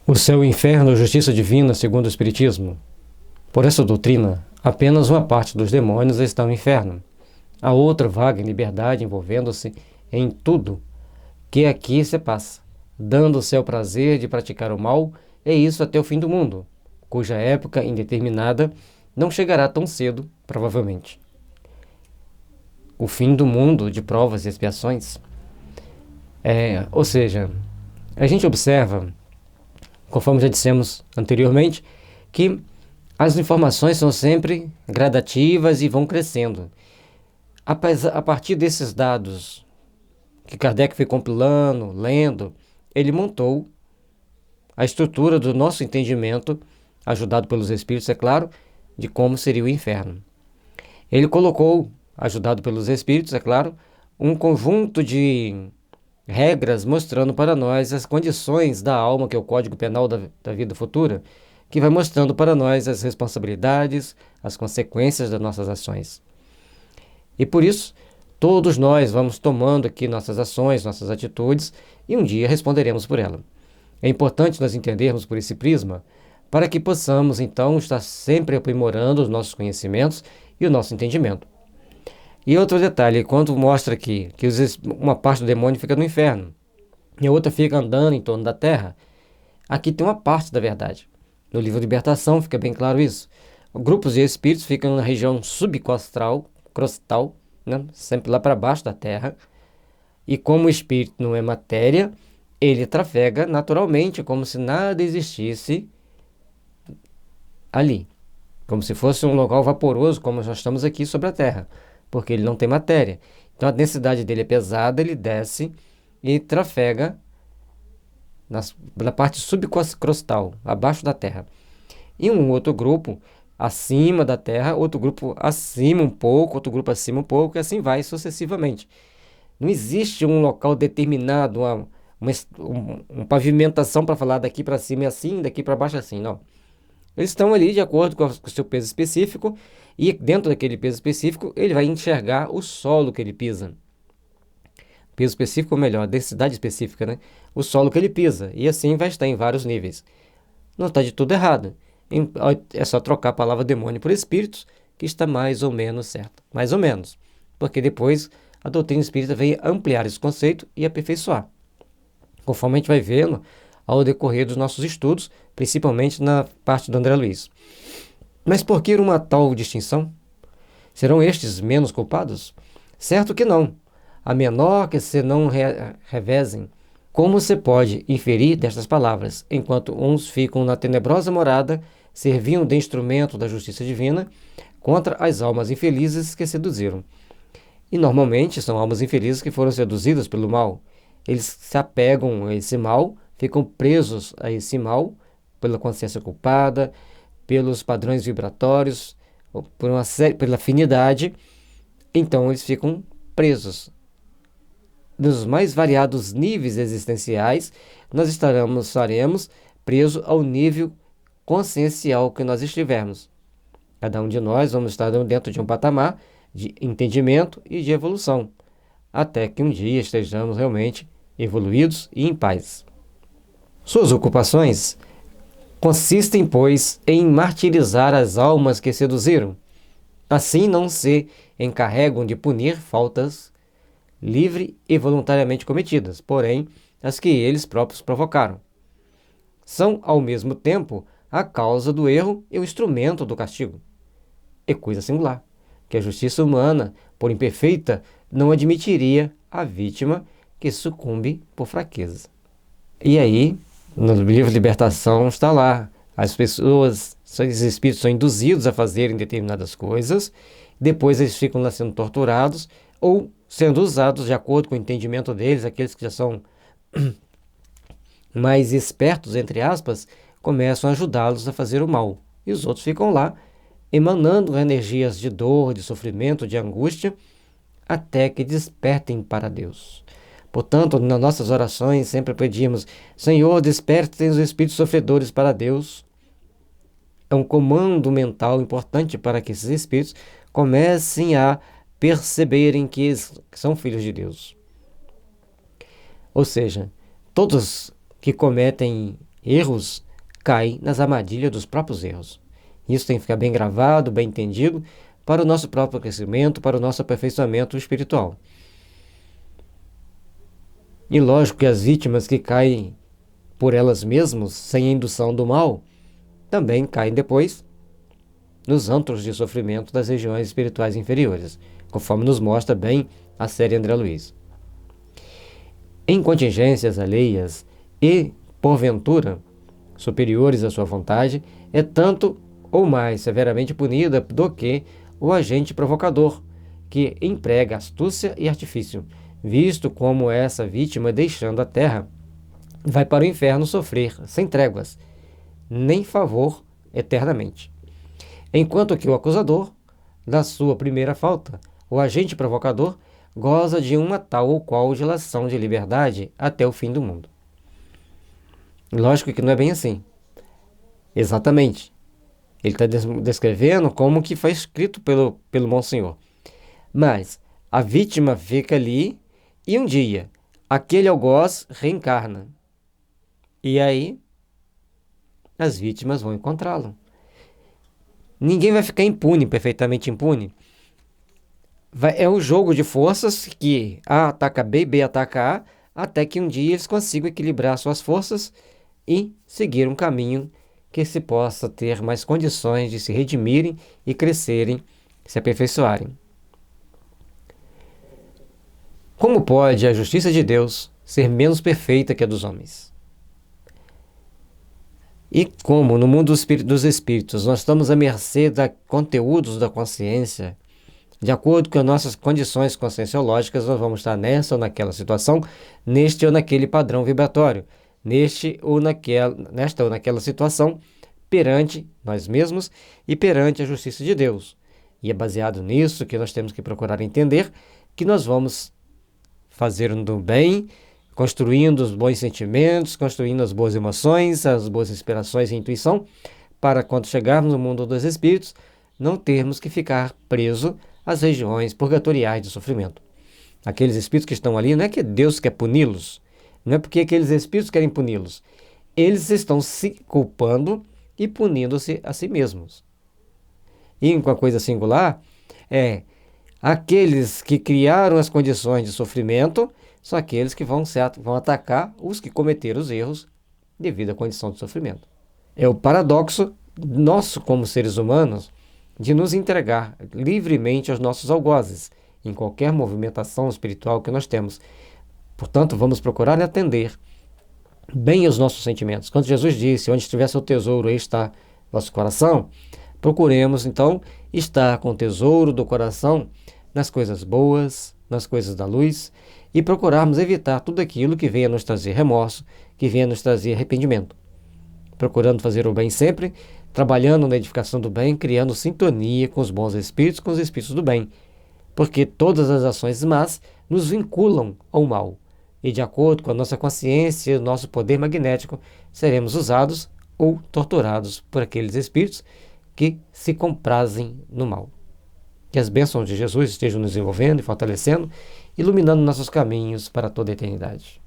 O céu e o inferno, justiça divina, segundo o Espiritismo. Por essa doutrina, apenas uma parte dos demônios está no inferno. A outra vaga em liberdade, envolvendo-se em tudo que aqui se passa, dando-se ao prazer de praticar o mal, e isso até o fim do mundo, cuja época indeterminada não chegará tão cedo, provavelmente. O fim do mundo de provas e expiações. Ou seja, a gente observa, conforme já dissemos anteriormente, que as informações são sempre gradativas e vão crescendo. A partir desses dados que Kardec foi compilando, lendo, ele montou a estrutura do nosso entendimento, ajudado pelos Espíritos, é claro, de como seria o inferno. Ele colocou, ajudado pelos Espíritos, é claro, um conjunto de regras mostrando para nós as condições da alma, que é o Código Penal da vida futura, que vai mostrando para nós as responsabilidades, as consequências das nossas ações. E por isso, todos nós vamos tomando aqui nossas ações, nossas atitudes, e um dia responderemos por ela. É importante nós entendermos por esse prisma, para que possamos, então, estar sempre aprimorando os nossos conhecimentos e o nosso entendimento. E outro detalhe, quando mostra aqui que uma parte do demônio fica no inferno, e a outra fica andando em torno da terra, aqui tem uma parte da verdade. No livro Libertação fica bem claro isso. Grupos de espíritos ficam na região subcostal, né, sempre lá para baixo da terra, e como o espírito não é matéria, ele trafega naturalmente, como se nada existisse ali, como se fosse um local vaporoso, como nós estamos aqui sobre a terra, porque ele não tem matéria. Então a densidade dele é pesada, ele desce e trafega na parte subcrostal, abaixo da terra. E um outro grupo acima da terra, outro grupo acima um pouco, outro grupo acima um pouco, e assim vai sucessivamente. Não existe um local determinado, uma pavimentação para falar daqui para cima é assim, daqui para baixo é assim, não. Eles estão ali de acordo com o seu peso específico, e dentro daquele peso específico ele vai enxergar o solo que ele pisa. Peso específico, ou melhor, densidade específica, né? O solo que ele pisa, e assim vai estar em vários níveis. Não está de tudo errado. É só trocar a palavra demônio por espíritos, que está mais ou menos certo. Mais ou menos. Porque depois a doutrina espírita veio ampliar esse conceito e aperfeiçoar, conforme a gente vai vendo ao decorrer dos nossos estudos, principalmente na parte do André Luiz. Mas por que uma tal distinção? Serão estes menos culpados? Certo que não. A menor que se não revezem. Como se pode inferir destas palavras, enquanto uns ficam na tenebrosa morada, servindo de instrumento da justiça divina, contra as almas infelizes que seduziram. E normalmente são almas infelizes que foram seduzidas pelo mal. Eles se apegam a esse mal, ficam presos a esse mal, pela consciência culpada, pelos padrões vibratórios, pela afinidade. Então eles ficam presos. Nos mais variados níveis existenciais, nós estaremos presos ao nível consciencial que nós estivermos. Cada um de nós vamos estar dentro de um patamar de entendimento e de evolução, até que um dia estejamos realmente evoluídos e em paz. Suas ocupações consistem, pois, em martirizar as almas que seduziram. Assim não se encarregam de punir faltas livre e voluntariamente cometidas, porém, as que eles próprios provocaram. São, ao mesmo tempo, a causa do erro e o instrumento do castigo. É coisa singular, que a justiça humana, por imperfeita, não admitiria a vítima que sucumbe por fraqueza. E aí, no livro Libertação está lá, as pessoas, os espíritos são induzidos a fazerem determinadas coisas, depois eles ficam lá sendo torturados, ou sendo usados de acordo com o entendimento deles, aqueles que já são mais espertos, entre aspas, começam a ajudá-los a fazer o mal. E os outros ficam lá, emanando energias de dor, de sofrimento, de angústia, até que despertem para Deus. Portanto, nas nossas orações sempre pedimos: Senhor, despertem os espíritos sofredores para Deus. É um comando mental importante para que esses espíritos comecem a perceberem que são filhos de Deus. Ou seja, todos que cometem erros, cai nas armadilhas dos próprios erros. Isso tem que ficar bem gravado, bem entendido, para o nosso próprio crescimento, para o nosso aperfeiçoamento espiritual. E lógico que as vítimas que caem por elas mesmas, sem a indução do mal, também caem depois nos antros de sofrimento das regiões espirituais inferiores, conforme nos mostra bem a série André Luiz. Em contingências alheias e, porventura, superiores à sua vontade, é tanto ou mais severamente punida do que o agente provocador, que emprega astúcia e artifício, visto como essa vítima, deixando a terra, vai para o inferno sofrer sem tréguas, nem favor eternamente. Enquanto que o acusador, da sua primeira falta, o agente provocador, goza de uma tal ou qual dilação de liberdade até o fim do mundo. Lógico que não é bem assim. Exatamente. Ele está descrevendo como que foi escrito pelo Monsenhor. Mas a vítima fica ali e um dia aquele algoz reencarna. E aí as vítimas vão encontrá-lo. Ninguém vai ficar impune, perfeitamente impune. É um jogo de forças que A ataca B, B ataca A, até que um dia eles consigam equilibrar suas forças e seguir um caminho que se possa ter mais condições de se redimirem e crescerem, se aperfeiçoarem. Como pode a justiça de Deus ser menos perfeita que a dos homens? E como no mundo dos espíritos nós estamos à mercê dos conteúdos da consciência, de acordo com as nossas condições conscienciológicas, nós vamos estar nessa ou naquela situação, neste ou naquele padrão vibratório, nesta ou naquela situação, perante nós mesmos e perante a justiça de Deus. E é baseado nisso que nós temos que procurar entender que nós vamos fazer do bem, construindo os bons sentimentos, construindo as boas emoções, as boas inspirações e intuição, para quando chegarmos no mundo dos espíritos, não termos que ficar preso às regiões purgatoriais de sofrimento. Aqueles espíritos que estão ali, não é que Deus quer puni-los, não é porque aqueles espíritos querem puni-los. Eles estão se culpando e punindo-se a si mesmos. E uma coisa singular é aqueles que criaram as condições de sofrimento são aqueles que vão atacar os que cometeram os erros devido à condição de sofrimento. É o paradoxo nosso como seres humanos de nos entregar livremente aos nossos algozes em qualquer movimentação espiritual que nós temos. Portanto, vamos procurar atender bem os nossos sentimentos. Quando Jesus disse, onde estiver seu tesouro, aí está vosso coração, procuremos, então, estar com o tesouro do coração nas coisas boas, nas coisas da luz, e procurarmos evitar tudo aquilo que venha nos trazer remorso, que venha nos trazer arrependimento. Procurando fazer o bem sempre, trabalhando na edificação do bem, criando sintonia com os bons espíritos, com os espíritos do bem, porque todas as ações más nos vinculam ao mal, e de acordo com a nossa consciência e o nosso poder magnético, seremos usados ou torturados por aqueles espíritos que se comprazem no mal. Que as bênçãos de Jesus estejam nos envolvendo e fortalecendo, iluminando nossos caminhos para toda a eternidade.